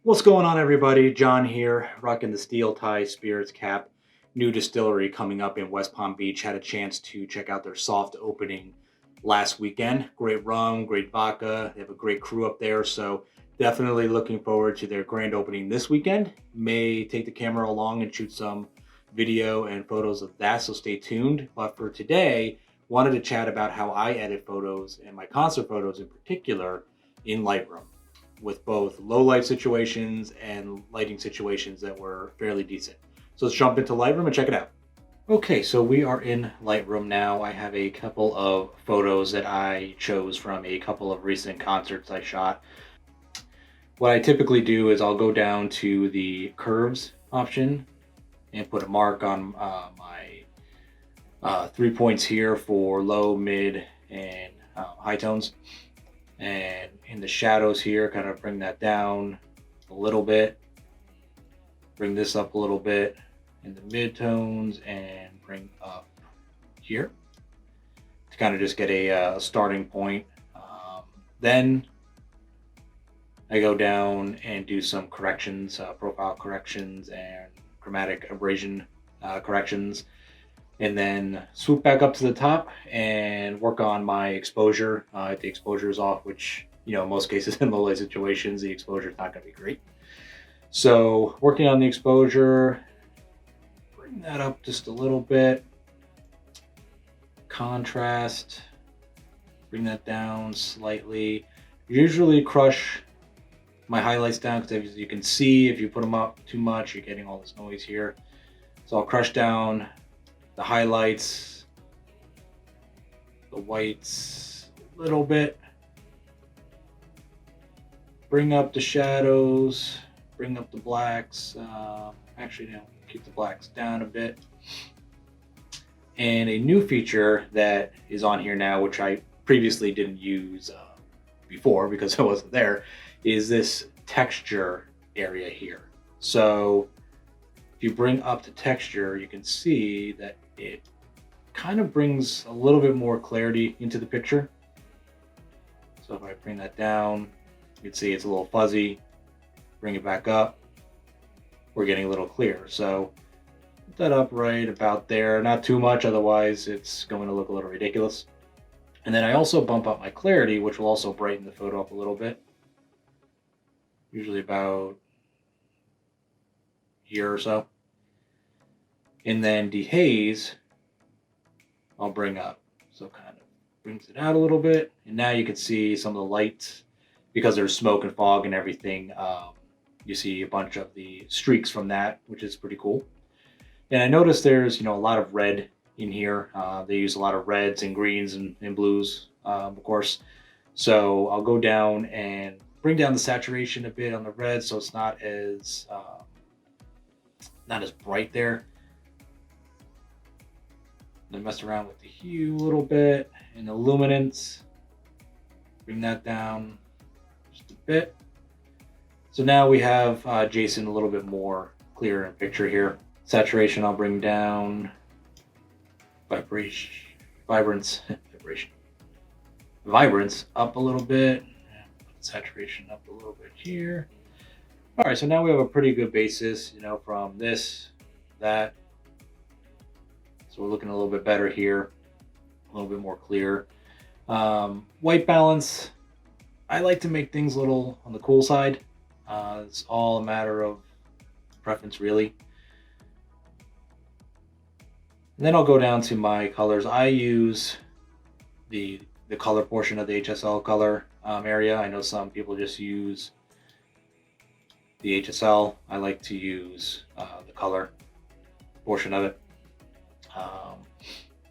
What's going on, everybody? John here, rocking the Steel Tie Spirits Cap. New distillery coming up in West Palm Beach. Had a chance to check out their soft opening last weekend. Great rum, great vodka. They have a great crew up there, so definitely looking forward to their grand opening this weekend. May take the camera along and shoot some video and photos of that, so stay tuned. But for today, wanted to chat about how I edit photos and my concert photos in particular in Lightroom, with both low light situations and lighting situations that were fairly decent. So let's jump into Lightroom and check it out. Okay, so we are in Lightroom now. I have a couple of photos that I chose from a couple of recent concerts I shot. What I typically do is I'll go down to the curves option and put a mark on my 3 points here for low, mid, and high tones. And in the shadows here, kind of bring that down a little bit, bring this up a little bit in the mid-tones, and bring up here to kind of just get a starting point. Then I go down and do some corrections, profile corrections and chromatic abrasion corrections, and then swoop back up to the top and work on my exposure. If the exposure is off, which, in most cases in low light situations, the exposure is not going to be great. So working on the exposure, bring that up just a little bit. Contrast, bring that down slightly. Usually crush my highlights down, because as you can see, if you put them up too much, you're getting all this noise here. So I'll crush down the highlights, the whites a little bit, bring up the shadows, bring up the blacks. Actually, no, keep the blacks down a bit. And a new feature that is on here now, which I previously didn't use before because I wasn't there, is this texture area here. So if you bring up the texture, you can see that it kind of brings a little bit more clarity into the picture. So if I bring that down, you can see it's a little fuzzy. Bring it back up, we're getting a little clearer. So put that up right about there, not too much, otherwise it's going to look a little ridiculous. And then I also bump up my clarity, which will also brighten the photo up a little bit, usually about here or so. And then dehaze, I'll bring up, so kind of brings it out a little bit. And now you can see some of the lights, because there's smoke and fog and everything. You see a bunch of the streaks from that, which is pretty cool. And I noticed there's a lot of red in here. They use a lot of reds and greens and blues, of course. So I'll go down and bring down the saturation a bit on the red, so it's not as bright there. Then mess around with the hue a little bit and the luminance. Bring that down just a bit. So now we have Jason a little bit more clear in picture here. Saturation I'll bring down. Vibrance up a little bit. Saturation up a little bit here. All right, so now we have a pretty good basis, from this, that. So we're looking a little bit better here, a little bit more clear. White balance, I like to make things a little on the cool side. It's all a matter of preference, really. And then I'll go down to my colors. I use the color portion of the HSL color area. I know some people just use the HSL. I like to use the color portion of it.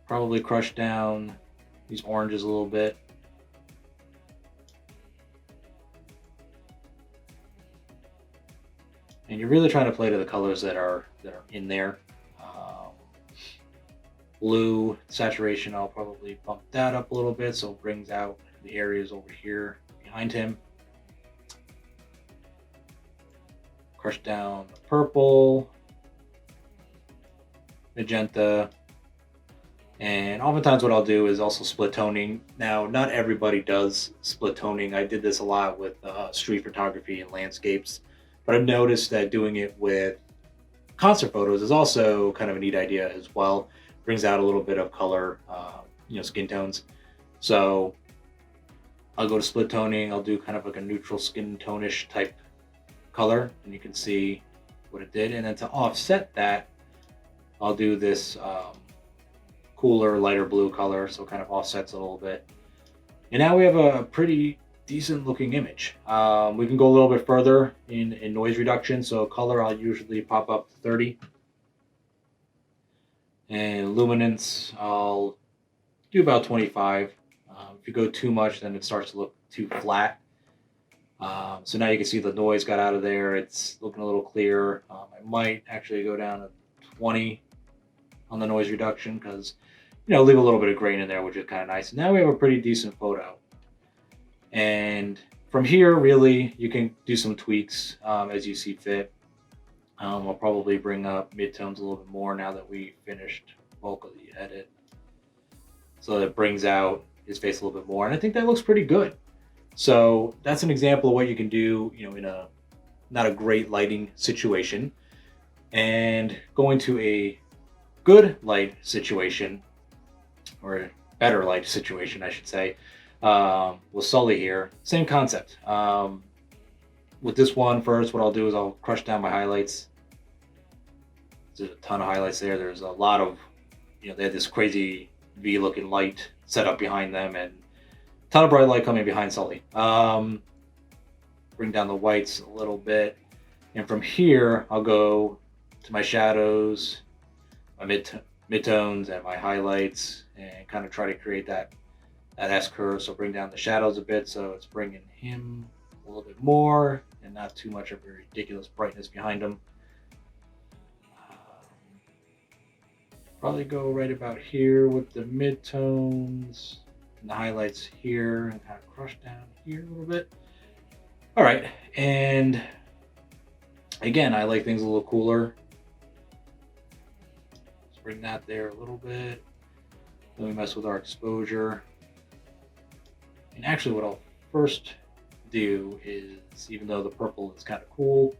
Probably crush down these oranges a little bit. And you're really trying to play to the colors that are in there. Blue saturation, I'll probably bump that up a little bit so it brings out the areas over here behind him. Crush down the purple, magenta, and oftentimes what I'll do is also split toning. Now, not everybody does split toning. I did this a lot with street photography and landscapes, But I've noticed that doing it with concert photos is also kind of a neat idea as well. Brings out a little bit of color, skin tones. So I'll go to split toning. I'll do kind of like a neutral skin tone-ish type color, and you can see what it did. And then to offset that, I'll do this cooler, lighter blue color, so it kind of offsets a little bit. And now we have a pretty decent looking image. We can go a little bit further in noise reduction. So color, I'll usually pop up to 30. And luminance, I'll do about 25. If you go too much, then it starts to look too flat. So now you can see the noise got out of there. It's looking a little clearer. I might actually go down to 20 on the noise reduction because, leave a little bit of grain in there, which is kind of nice. And now we have a pretty decent photo. And from here, really, you can do some tweaks as you see fit. I'll probably bring up midtones a little bit more now that we finished bulk of the edit. So it brings out his face a little bit more. And I think that looks pretty good. So that's an example of what you can do, in a not a great lighting situation. And going to a good light situation, or a better light situation, I should say, with Sully here, same concept. With this one first, what I'll do is I'll crush down my highlights. There's a ton of highlights there. There's a lot of, they had this crazy V-looking light set up behind them, and a ton of bright light coming behind Sully. Bring down the whites a little bit. And from here, I'll go to my shadows, my midtones, and my highlights, and kind of try to create that S-curve. So bring down the shadows a bit, so it's bringing him a little bit more, and not too much of a ridiculous brightness behind him. Probably go right about here with the midtones and the highlights here, and kind of crush down here a little bit. All right, and again, I like things a little cooler. Let's bring that there a little bit. Then we mess with our exposure. And actually what I'll first do is, even though the purple is kind of cool,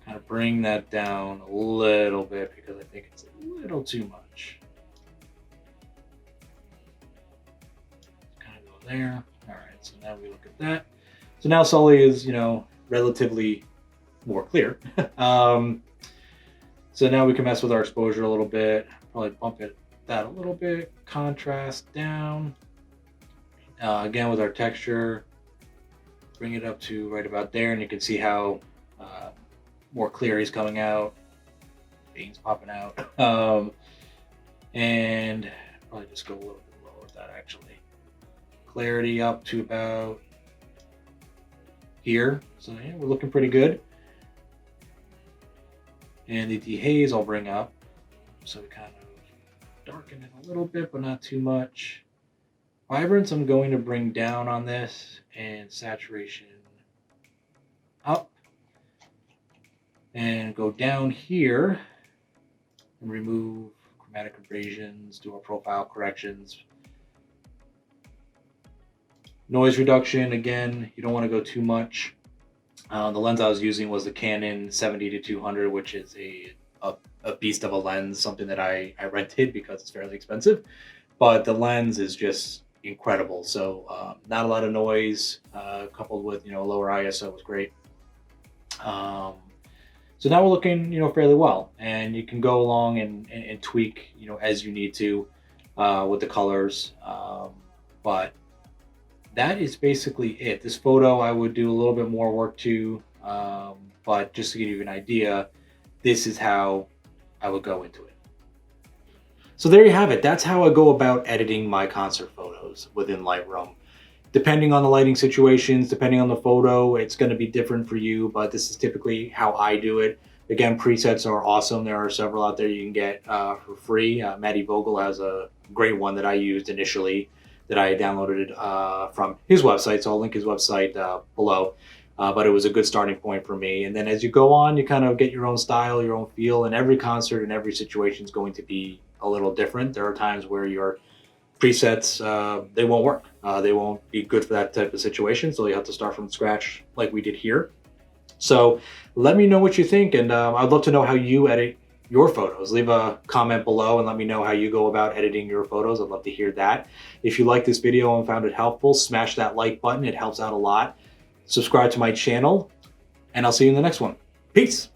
kind of bring that down a little bit because I think it's a little too much. Kind of go there. All right, so now we look at that. So now Sully is, relatively more clear. So now we can mess with our exposure a little bit, probably bump that a little bit, contrast down. Again, with our texture, bring it up to right about there, and you can see how more clear he's coming out, veins popping out. And probably just go a little bit lower with that actually. Clarity up to about here. So yeah, we're looking pretty good. And the dehaze I'll bring up. So we kind of darken it a little bit, but not too much. Vibrance I'm going to bring down on this, and saturation up. And go down here and remove chromatic abrasions, do our profile corrections. Noise reduction, again, you don't want to go too much. The lens I was using was the Canon 70-200, which is a beast of a lens, something that I rented because it's fairly expensive. But the lens is just incredible. So not a lot of noise, coupled with lower ISO was great. So now we're looking fairly well, and you can go along and tweak as you need to with the colors. But that is basically it. This photo I would do a little bit more work to, but just to give you an idea, this is how I would go into it. So there you have it. That's how I go about editing my concert photos within Lightroom. Depending on the lighting situations, depending on the photo, it's going to be different for you, but this is typically how I do it. Again, presets are awesome. There are several out there you can get for free. Matty Vogel has a great one that I used initially that I downloaded from his website, so I'll link his website below. But it was a good starting point for me. And then as you go on, you kind of get your own style, your own feel, and every concert and every situation is going to be a little different. There are times where your presets, they won't work. They won't be good for that type of situation, so you have to start from scratch like we did here. So let me know what you think, and I'd love to know how you edit your photos. Leave a comment below and let me know how you go about editing your photos. I'd love to hear that. If you like this video and found it helpful, smash that like button. It helps out a lot. Subscribe to my channel, and I'll see you in the next one. Peace.